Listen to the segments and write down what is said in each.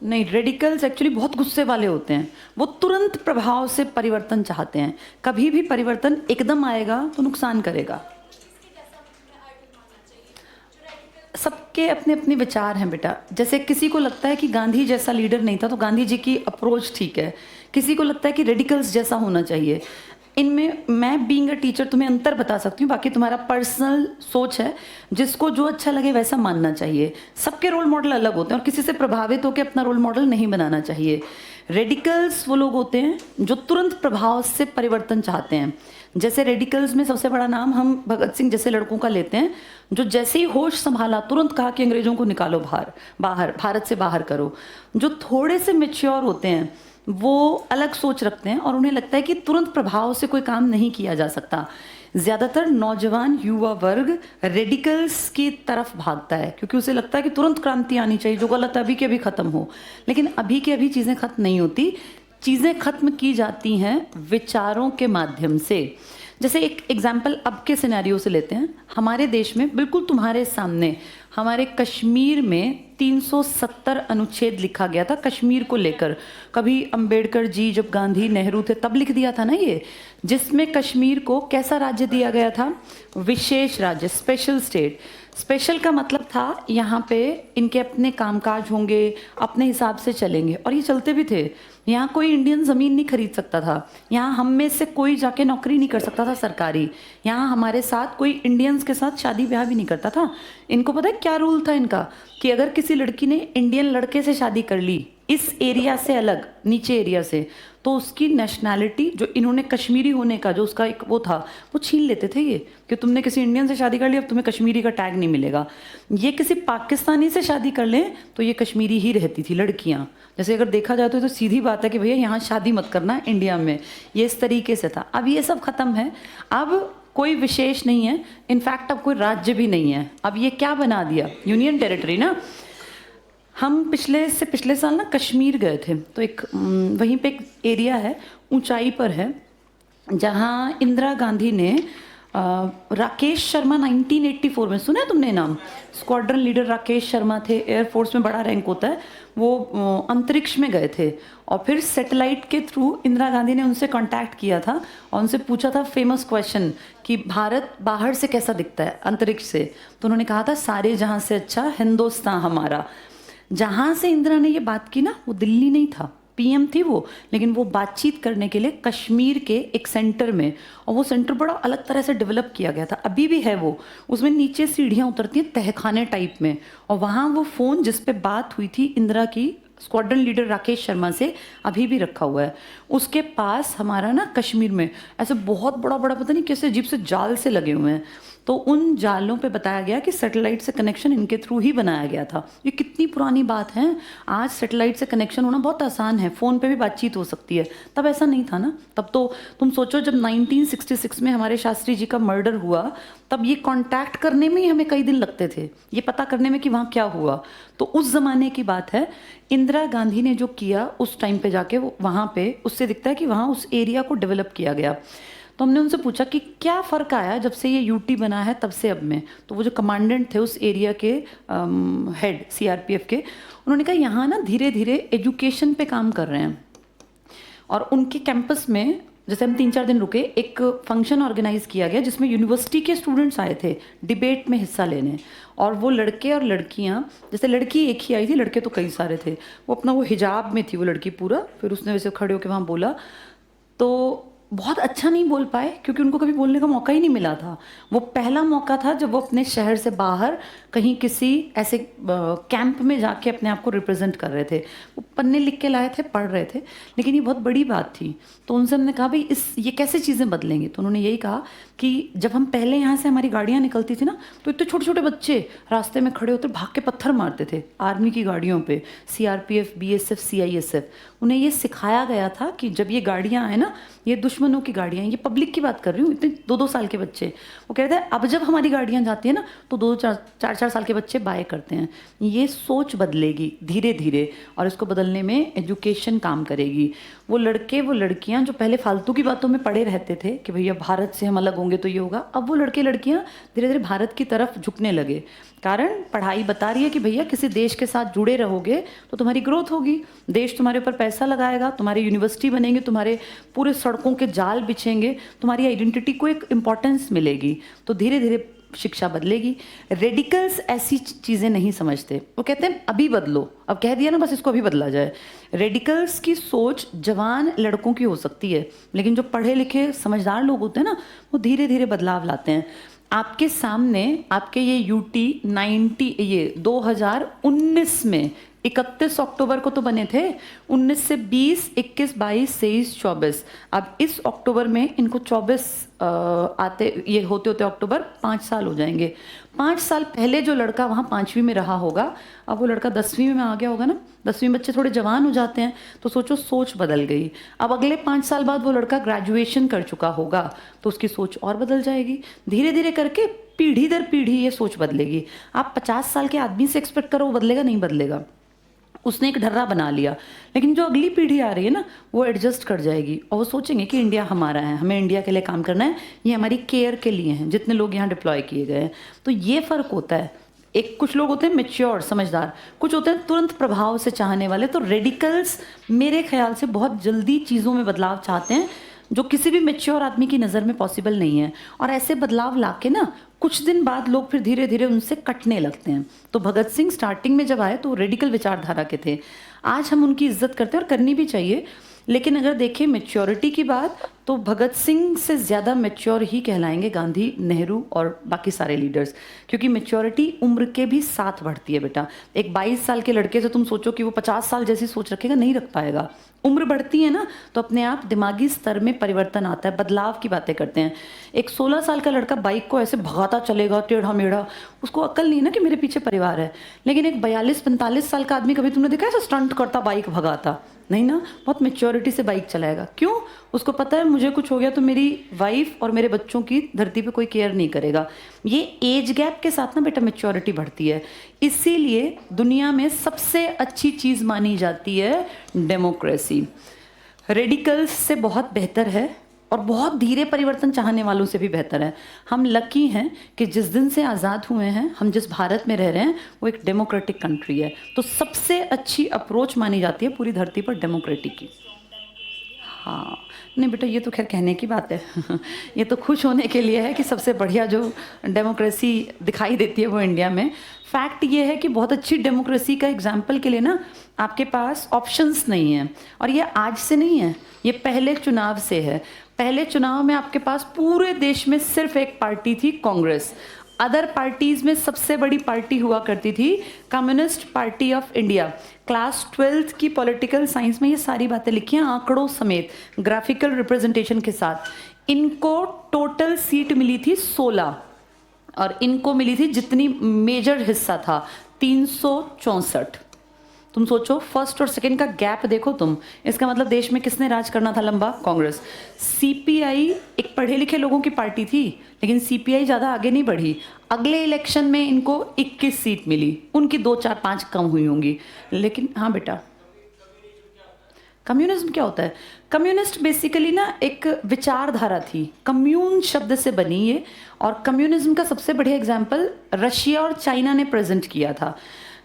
नहीं, radicals actually बहुत गुस्से वाले होते हैं। वो तुरंत प्रभाव से परिवर्तन चाहते हैं। कभी भी परिवर्तन एकदम आएगा तो नुकसान करेगा। सबके अपने अपने विचार हैं बेटा। जैसे किसी को लगता है कि गांधी जैसा लीडर नहीं था तो गांधी जी की अप्रोच ठीक है, किसी को लगता है कि रेडिकल्स जैसा होना चाहिए। इनमें मैं बीइंग अ टीचर तुम्हें अंतर बता सकती हूँ, बाकी तुम्हारा पर्सनल सोच है, जिसको जो अच्छा लगे वैसा मानना चाहिए। सबके रोल मॉडल अलग होते हैं और किसी से प्रभावित होकर अपना रोल मॉडल नहीं बनाना चाहिए। रेडिकल्स वो लोग होते हैं जो तुरंत प्रभाव से परिवर्तन चाहते हैं। जैसे रेडिकल्स में सबसे बड़ा नाम हम भगत सिंह जैसे लड़कों का लेते हैं, जो जैसे ही होश संभाला तुरंत कहा कि अंग्रेजों को निकालो बाहर, भारत से बाहर करो। जो थोड़े से मेच्योर होते हैं वो अलग सोच रखते हैं और उन्हें लगता है कि तुरंत प्रभाव से कोई काम नहीं किया जा सकता। ज़्यादातर नौजवान युवा वर्ग रेडिकल्स की तरफ भागता है क्योंकि उसे लगता है कि तुरंत क्रांति आनी चाहिए, जो गलत अभी के अभी ख़त्म हो। लेकिन अभी के अभी चीज़ें ख़त्म नहीं होती। चीज़ें ख़त्म की जाती हैं विचारों के माध्यम से। जैसे एक एग्जाम्पल अब के सिनेरियो से लेते हैं। हमारे देश में बिल्कुल तुम्हारे सामने हमारे कश्मीर में 370 अनुच्छेद लिखा गया था कश्मीर को लेकर। कभी अंबेडकर जी जब गांधी नेहरू थे तब लिख दिया था ना ये, जिसमें कश्मीर को कैसा राज्य दिया गया था? विशेष राज्य, स्पेशल स्टेट। स्पेशल का मतलब था यहाँ पे इनके अपने कामकाज होंगे, अपने हिसाब से चलेंगे, और ये चलते भी थे। यहाँ कोई इंडियन ज़मीन नहीं खरीद सकता था, यहाँ हम में से कोई जाके नौकरी नहीं कर सकता था सरकारी, यहाँ हमारे साथ कोई इंडियंस के साथ शादी ब्याह भी नहीं करता था। इनको पता है क्या रूल था इनका, कि अगर किसी लड़की ने इंडियन लड़के से शादी कर ली इस एरिया से अलग, नीचे एरिया से, तो उसकी नेशनैलिटी, जो इन्होंने कश्मीरी होने का जो उसका एक वो था, वो छीन लेते थे ये, कि तुमने किसी इंडियन से शादी कर ली अब तुम्हें कश्मीरी का टैग नहीं मिलेगा। ये किसी पाकिस्तानी से शादी कर लें तो ये कश्मीरी ही रहती थी लड़कियां। जैसे अगर देखा जाए तो सीधी बात है कि भैया यहाँ शादी मत करना इंडिया में, ये इस तरीके से था। अब ये सब खत्म है, अब कोई विशेष नहीं है, इनफैक्ट अब कोई राज्य भी नहीं है। अब ये क्या बना दिया? यूनियन टेरिटरी ना। हम पिछले साल ना कश्मीर गए थे, तो एक वहीं पे एक एरिया है, ऊंचाई पर है, जहाँ इंदिरा गांधी ने राकेश शर्मा 1984 में, सुना है तुमने नाम? स्क्वाड्रन लीडर राकेश शर्मा थे, एयरफोर्स में बड़ा रैंक होता है, वो अंतरिक्ष में गए थे और फिर सैटेलाइट के थ्रू इंदिरा गांधी ने उनसे कांटेक्ट किया था और उनसे पूछा था फेमस क्वेश्चन कि भारत बाहर से कैसा दिखता है अंतरिक्ष से, तो उन्होंने कहा था सारे जहां से अच्छा हिंदुस्तान हमारा। जहाँ से इंदिरा ने ये बात की ना, वो दिल्ली नहीं था, पीएम थी वो, लेकिन वो बातचीत करने के लिए कश्मीर के एक सेंटर में, और वो सेंटर बड़ा अलग तरह से डेवलप किया गया था, अभी भी है वो। उसमें नीचे सीढ़ियाँ उतरती हैं तहखाने टाइप में, और वहाँ वो फ़ोन जिस पे बात हुई थी इंदिरा की स्क्वाड्रन लीडर राकेश शर्मा से, अभी भी रखा हुआ है। उसके पास हमारा ना कश्मीर में ऐसे बहुत बड़ा बड़ा पता नहीं कैसे अजीब से जाल से लगे हुए हैं, तो उन जालों पे बताया गया कि सैटेलाइट से कनेक्शन इनके थ्रू ही बनाया गया था। ये कितनी पुरानी बात है, आज सैटेलाइट से कनेक्शन होना बहुत आसान है, फ़ोन पे भी बातचीत हो सकती है, तब ऐसा नहीं था ना। तब तो तुम सोचो जब 1966 में हमारे शास्त्री जी का मर्डर हुआ, तब ये कांटेक्ट करने में ही हमें कई दिन लगते थे, ये पता करने में कि वहाँ क्या हुआ। तो उस ज़माने की बात है। इंदिरा गांधी ने जो किया उस टाइम पे जाके वो वहाँ पे, उससे दिखता है कि वहाँ उस एरिया को डेवलप किया गया। तो हमने उनसे पूछा कि क्या फ़र्क आया जब से ये यूटी बना है तब से अब में। तो वो जो कमांडेंट थे उस एरिया के हेड सीआरपीएफ के, उन्होंने कहा यहाँ ना धीरे धीरे एजुकेशन पे काम कर रहे हैं, और उनके कैंपस में जैसे हम 3-4 दिन रुके, एक फंक्शन ऑर्गेनाइज किया गया जिसमें यूनिवर्सिटी के स्टूडेंट्स आए थे डिबेट में हिस्सा लेने, और वो लड़के और लड़कियां, जैसे लड़की एक ही आई थी, लड़के तो कई सारे थे, वो अपना वो हिजाब में थी वो लड़की पूरा, फिर उसने वैसे खड़े होकर वहाँ बोला, तो बहुत अच्छा नहीं बोल पाए क्योंकि उनको कभी बोलने का मौका ही नहीं मिला था। वो पहला मौका था जब वो अपने शहर से बाहर कहीं किसी ऐसे कैंप में जाके अपने आप को रिप्रेजेंट कर रहे थे। वो पन्ने लिख के लाए थे, पढ़ रहे थे, लेकिन ये बहुत बड़ी बात थी। तो उनसे हमने कहा भाई ये कैसे चीज़ें बदलेंगे? तो उन्होंने यही कहा कि जब हम पहले यहाँ से हमारी गाड़ियाँ निकलती थी ना, तो इतने छोटे छोटे बच्चे रास्ते में खड़े होते भाग के पत्थर मारते थे आर्मी की गाड़ियों पे, सीआरपीएफ, बीएसएफ, सीआईएसएफ। उन्हें ये सिखाया गया था कि जब ये गाड़ियाँ आए ना ये दुश्मनों की गाड़ियाँ हैं, ये पब्लिक की बात कर रही हूँ, इतने 2-2 साल के बच्चे। वो कहते हैं अब जब हमारी गाड़ियाँ जाती हैं ना तो 2-4 साल के बच्चे बाय करते हैं। ये सोच बदलेगी धीरे धीरे, और इसको बदलने में एजुकेशन काम करेगी। वो लड़के वो लड़कियाँ जो पहले फालतू की बातों में पड़े रहते थे कि भैया भारत से हम अलग होंगे तो ये होगा, अब वो लड़के लड़कियाँ धीरे धीरे भारत की तरफ झुकने लगे। कारण पढ़ाई बता रही है कि भैया किसी देश के साथ जुड़े रहोगे तो तुम्हारी ग्रोथ होगी, देश तुम्हारे ऊपर पैसा लगाएगा, तुम्हारे यूनिवर्सिटी बनेंगे, तुम्हारे पूरे सड़कों के जाल बिछेंगे, तुम्हारी आइडेंटिटी को एक इम्पॉर्टेंस मिलेगी। तो धीरे धीरे शिक्षा बदलेगी। रेडिकल्स ऐसी चीज़ें नहीं समझते, वो कहते हैं अभी बदलो, अब कह दिया ना बस इसको अभी बदला जाए। रेडिकल्स की सोच जवान लड़कों की हो सकती है, लेकिन जो पढ़े लिखे समझदार लोग होते हैं ना वो धीरे धीरे बदलाव लाते हैं। आपके सामने आपके ये यूटी 90 ये 2019 में 31 अक्टूबर को तो बने थे, 19 से 20, 21, 22, 23, 24। अब इस अक्टूबर में इनको 24 आते ये होते होते अक्टूबर 5 साल हो जाएंगे। 5 साल पहले जो लड़का वहाँ 5वीं में रहा होगा, अब वो लड़का 10वीं में आ गया होगा ना। 10वीं में बच्चे थोड़े जवान हो जाते हैं, तो सोचो सोच बदल गई। अब अगले 5 साल बाद वो लड़का ग्रेजुएशन कर चुका होगा तो उसकी सोच और बदल जाएगी। धीरे धीरे करके पीढ़ी दर पीढ़ी ये सोच बदलेगी। आप 50 साल के आदमी से एक्सपेक्ट करो वो बदलेगा, नहीं बदलेगा, उसने एक ढर्रा बना लिया। लेकिन जो अगली पीढ़ी आ रही है ना वो एडजस्ट कर जाएगी और वो सोचेंगे कि इंडिया हमारा है, हमें इंडिया के लिए काम करना है, ये हमारी केयर के लिए हैं, जितने लोग यहाँ डिप्लॉय किए गए हैं। तो ये फ़र्क होता है। एक कुछ लोग होते हैं मेच्योर समझदार, कुछ होते हैं तुरंत प्रभाव से चाहने वाले। तो रेडिकल्स मेरे ख्याल से बहुत जल्दी चीज़ों में बदलाव चाहते हैं जो किसी भी मेच्योर आदमी की नज़र में पॉसिबल नहीं है। और ऐसे बदलाव लाके ना कुछ दिन बाद लोग फिर धीरे धीरे उनसे कटने लगते हैं। तो भगत सिंह स्टार्टिंग में जब आए तो रेडिकल विचारधारा के थे। आज हम उनकी इज्जत करते हैं और करनी भी चाहिए, लेकिन अगर देखें मेच्योरिटी की बात तो भगत सिंह से ज़्यादा मेच्योर ही कहलाएंगे गांधी, नेहरू और बाकी सारे लीडर्स, क्योंकि मेच्योरिटी उम्र के भी साथ बढ़ती है बेटा। एक 22 साल के लड़के से तुम सोचो कि वो 50 साल जैसी सोच रखेगा, नहीं रख पाएगा। उम्र बढ़ती है ना तो अपने आप दिमागी स्तर में परिवर्तन आता है, बदलाव की बातें करते हैं। एक 16 साल का लड़का बाइक को ऐसे भगाता चलेगा टेढ़ा मेढ़ा, उसको अक्ल नहीं है ना कि मेरे पीछे परिवार है। लेकिन एक 42-45 साल का आदमी कभी तुमने देखा ऐसा स्टंट करता बाइक भगाता? नहीं ना, बहुत मेच्योरिटी से बाइक चलाएगा। क्यों? उसको पता है मुझे कुछ हो गया तो मेरी वाइफ और मेरे बच्चों की धरती पे कोई केयर नहीं करेगा। ये एज गैप के साथ ना बेटा मेच्योरिटी बढ़ती है। इसीलिए दुनिया में सबसे अच्छी चीज़ मानी जाती है डेमोक्रेसी। रेडिकल्स से बहुत बेहतर है और बहुत धीरे परिवर्तन चाहने वालों से भी बेहतर है। हम लकी हैं कि जिस दिन से आज़ाद हुए हैं, हम जिस भारत में रह रहे हैं वो एक डेमोक्रेटिक कंट्री है। तो सबसे अच्छी अप्रोच मानी जाती है पूरी धरती पर डेमोक्रेटिक की। हाँ नहीं बेटा, ये तो खैर कहने की बात है ये तो खुश होने के लिए है कि सबसे बढ़िया जो डेमोक्रेसी दिखाई देती है वो इंडिया में। फैक्ट ये है कि बहुत अच्छी डेमोक्रेसी का एग्जाम्पल के लिए ना आपके पास ऑप्शंस नहीं है। और ये आज से नहीं है, ये पहले चुनाव से है। पहले चुनाव में आपके पास पूरे देश में सिर्फ एक पार्टी थी, कांग्रेस। अदर पार्टीज़ में सबसे बड़ी पार्टी हुआ करती थी communist party of India. Class 12th की पॉलिटिकल साइंस में ये सारी बातें लिखी हैं आंकड़ों समेत, ग्राफिकल रिप्रेजेंटेशन के साथ। इनको टोटल सीट मिली थी 16 और इनको मिली थी जितनी मेजर हिस्सा था 364। तुम सोचो फर्स्ट और सेकंड का गैप देखो तुम, इसका मतलब देश में किसने राज करना था लंबा? कांग्रेस। सीपीआई एक पढ़े लिखे लोगों की पार्टी थी, लेकिन सीपीआई ज़्यादा आगे नहीं बढ़ी। अगले इलेक्शन में इनको 21 सीट मिली, उनकी 2, 4, 5 कम हुई होंगी। लेकिन हाँ बेटा, कम्युनिज्म क्या होता है? कम्युनिस्ट बेसिकली ना एक विचारधारा थी, कम्यून शब्द से बनी ये। और कम्युनिज्म का सबसे बढ़िया एग्जाम्पल रशिया और चाइना ने प्रेजेंट किया था।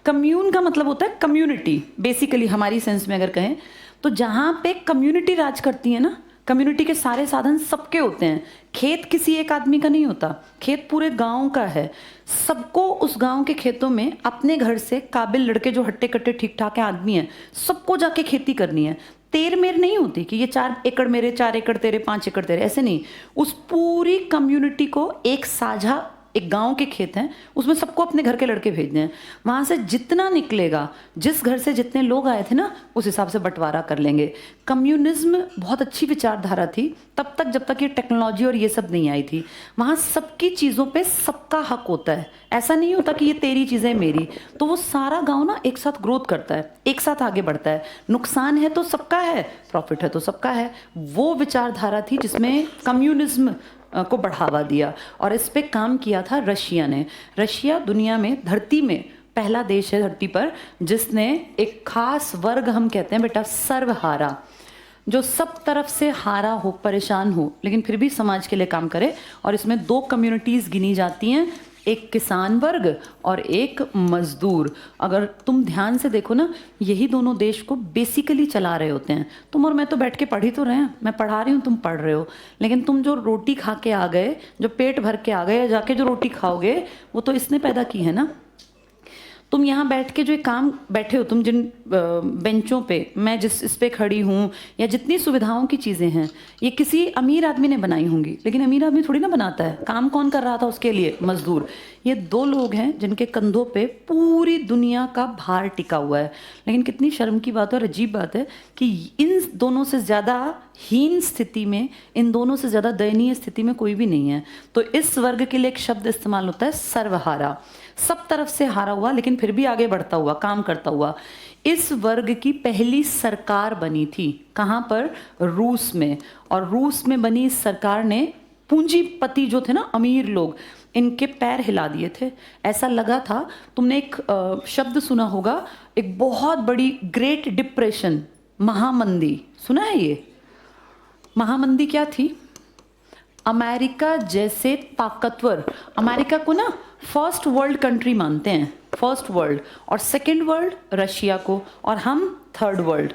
कम्यून का मतलब होता है कम्युनिटी, बेसिकली हमारी सेंस में अगर कहें तो जहाँ पे कम्युनिटी राज करती है ना, कम्युनिटी के सारे साधन सबके होते हैं। खेत किसी एक आदमी का नहीं होता, खेत पूरे गांव का है। सबको उस गांव के खेतों में अपने घर से काबिल लड़के जो हट्टे कट्टे ठीक ठाक है आदमी हैं, सबको जाके खेती करनी है। तेर मेर नहीं होती कि ये 4 एकड़ मेरे, 4 एकड़ तेरे, 5 एकड़ तेरे, ऐसे नहीं। उस पूरी कम्युनिटी को एक साझा एक गांव के खेत हैं, उसमें सबको अपने घर के लड़के भेजने हैं। वहाँ से जितना निकलेगा, जिस घर से जितने लोग आए थे ना, उस हिसाब से बंटवारा कर लेंगे। कम्युनिज्म बहुत अच्छी विचारधारा थी तब तक जब तक ये टेक्नोलॉजी और ये सब नहीं आई थी। वहाँ सबकी चीज़ों पे सबका हक होता है, ऐसा नहीं होता कि ये तेरी चीज़ें मेरी। तो वो सारा गाँव ना एक साथ ग्रोथ करता है, एक साथ आगे बढ़ता है। नुकसान है तो सबका है, प्रॉफिट है तो सबका है। वो विचारधारा थी जिसमें कम्युनिज्म को बढ़ावा दिया, और इस पे काम किया था रशिया ने। रशिया दुनिया में, धरती में पहला देश है धरती पर जिसने एक खास वर्ग, हम कहते हैं बेटा सर्वहारा, जो सब तरफ से हारा हो, परेशान हो, लेकिन फिर भी समाज के लिए काम करे। और इसमें दो कम्युनिटीज़ गिनी जाती हैं, एक किसान वर्ग और एक मजदूर। अगर तुम ध्यान से देखो ना, यही दोनों देश को बेसिकली चला रहे होते हैं। तुम और मैं तो बैठ के पढ़ ही तो रहे हैं, मैं पढ़ा रही हूँ, तुम पढ़ रहे हो, लेकिन तुम जो रोटी खा के आ गए, जो पेट भर के आ गए, जाके जो रोटी खाओगे वो तो इसने पैदा की है ना। तुम यहाँ बैठ के जो एक काम बैठे हो, तुम जिन बेंचों पे, मैं जिस इस पे खड़ी हूँ, या जितनी सुविधाओं की चीज़ें हैं, ये किसी अमीर आदमी ने बनाई होंगी, लेकिन अमीर आदमी थोड़ी ना बनाता है। काम कौन कर रहा था उसके लिए? मजदूर। ये दो लोग हैं जिनके कंधों पे पूरी दुनिया का भार टिका हुआ है। लेकिन कितनी शर्म की बात और अजीब बात है कि इन दोनों से ज़्यादा हीन स्थिति में, इन दोनों से ज़्यादा दयनीय स्थिति में कोई भी नहीं है। तो इस वर्ग के लिए एक शब्द इस्तेमाल होता है सर्वहारा, सब तरफ से हारा हुआ लेकिन फिर भी आगे बढ़ता हुआ, काम करता हुआ। इस वर्ग की पहली सरकार बनी थी कहाँ पर? रूस में। और रूस में बनी इस सरकार ने पूंजीपति जो थे ना, अमीर लोग, इनके पैर हिला दिए थे। ऐसा लगा था, तुमने एक शब्द सुना होगा, एक बहुत बड़ी ग्रेट डिप्रेशन, महामंदी, सुना है ये? महामंदी क्या थी? अमेरिका जैसे ताकतवर, अमेरिका को ना फर्स्ट वर्ल्ड कंट्री मानते हैं, फर्स्ट वर्ल्ड, और सेकंड वर्ल्ड रशिया को, और हम थर्ड वर्ल्ड।